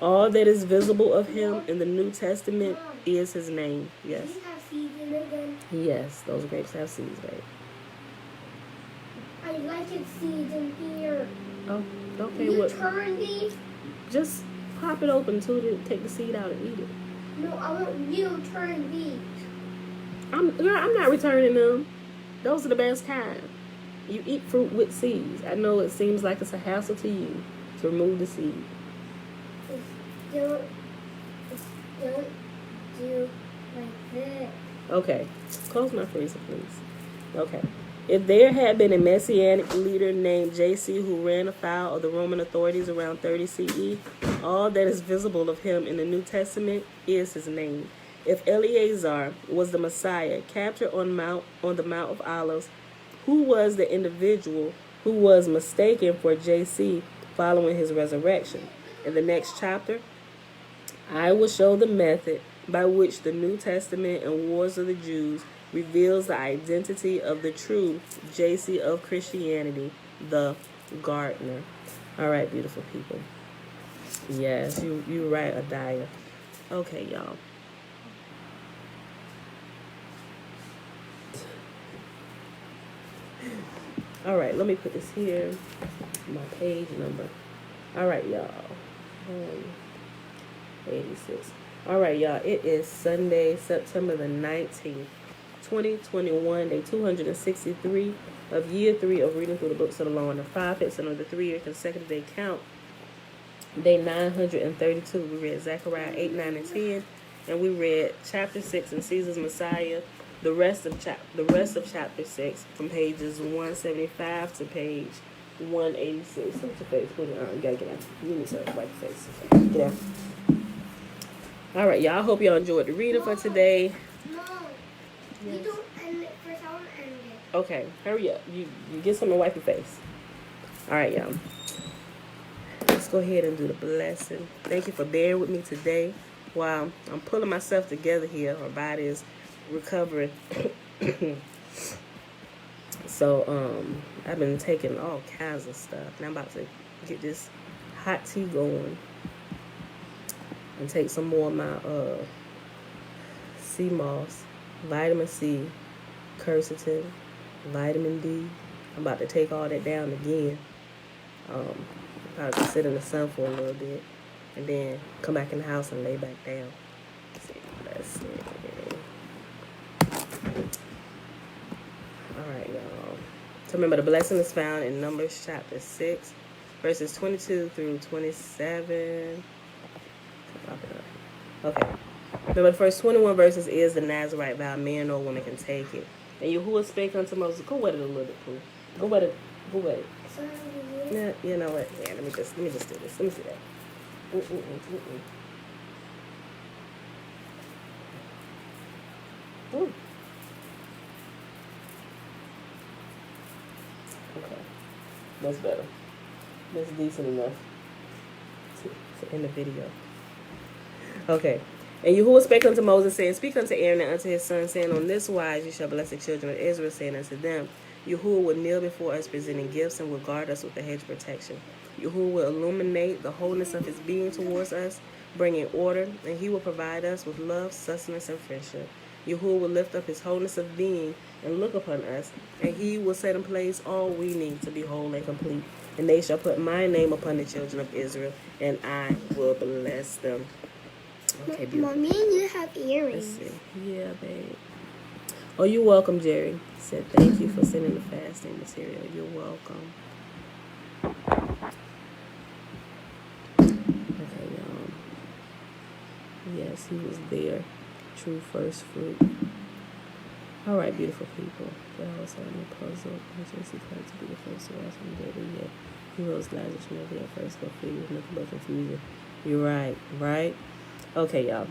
all that is visible of him in the New Testament is his name. Yes. Do you have seeds in it then? Yes, those grapes have seeds, babe. I like it seeds in here. Oh, okay. You What? turn these? Just pop it open to take the seed out and eat it. No, I want you to turn these. I'm not returning them. Those are the best kind. You eat fruit with seeds. I know it seems like it's a hassle to you to remove the seed. Don't do like this. Okay, close my freezer, please. Okay. If there had been a messianic leader named J.C. who ran afoul of the Roman authorities around 30 CE, all that is visible of him in the New Testament is his name. If Eleazar was the Messiah captured on the Mount of Olives, who was the individual who was mistaken for J.C. following his resurrection? In the next chapter, I will show the method by which the New Testament and Wars of the Jews reveals the identity of the true Je.sus of Christianity, the gardener. All right, beautiful people. Yes, you right, Adiah. Okay, y'all. All right, let me put this here. My page number. All right, y'all. 86. All right, y'all. It is Sunday, September the 19th, 2021, day 263 of year 3 of reading through the books of the law and the prophets, and of the 3-year consecutive day count, day 932. We read Zechariah 8, 9, and 10, and we read chapter 6 in Caesar's Messiah. The rest of chapter 6 from pages 175 to page 186. What's your face? You gotta get out. You need to wipe your face. Get out. All right, y'all. I hope y'all enjoyed the reading for today. No. Yes. You don't end it first. I want to end it. Okay, hurry up. You get something to wipe your face. All right, y'all. Let's go ahead and do the blessing. Thank you for bearing with me today while I'm pulling myself together here. My body is recovering. So I've been taking all kinds of stuff, and I'm about to get this hot tea going and take some more of my sea moss, vitamin C, quercetin, vitamin D. I'm about to take all that down again. Probably sit in the sun for a little bit and then come back in the house and lay back down. Let's see. Alright, y'all. So remember, the blessing is found in Numbers chapter 6, verses 22 through 27. Okay. Remember, the first 21 verses is the Nazarite vow. Man or woman can take it. And Yahuwah spake unto Moses. Go wet it a little bit, Pooh. Go wet it. Yeah, you know what? Yeah, let me just do this. Let me see that. Ooh. Okay, that's better. That's decent enough to end the video. Okay. And Yahuwah spake unto Moses, saying, Speak unto Aaron and unto his sons, saying, On this wise you shall bless the children of Israel, saying unto them, Yahuwah will kneel before us, presenting gifts, and will guard us with a hedge of protection. Yahuwah will illuminate the wholeness of his being towards us, bringing order, and he will provide us with love, sustenance, and friendship. Yahuwah will lift up his wholeness of being and look upon us, and he will set in place all we need to be whole and complete. And they shall put my name upon the children of Israel, and I will bless them. Okay, beautiful. Mommy, you have earrings. Let's see. Yeah, babe. Oh, you're welcome, Jerry. He said, thank you for sending the fasting material. You're welcome. Okay, y'all. Yes, he was there. True first fruit. All right, beautiful people. God was having a puzzle. Just declared to be the first to rise from the dead. And yet, he rose glad that you never at first go figure with nothing but confusion. You're right, right? Okay, y'all.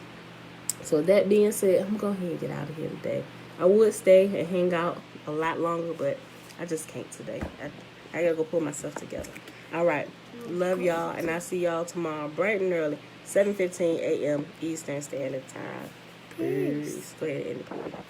So that being said, I'm going to go ahead and get out of here today. I would stay and hang out a lot longer, but I just can't today. I got to go pull myself together. All right. Love y'all, and I'll see y'all tomorrow bright and early, 7:15 a.m. Eastern Standard Time. Peace. Go ahead and end the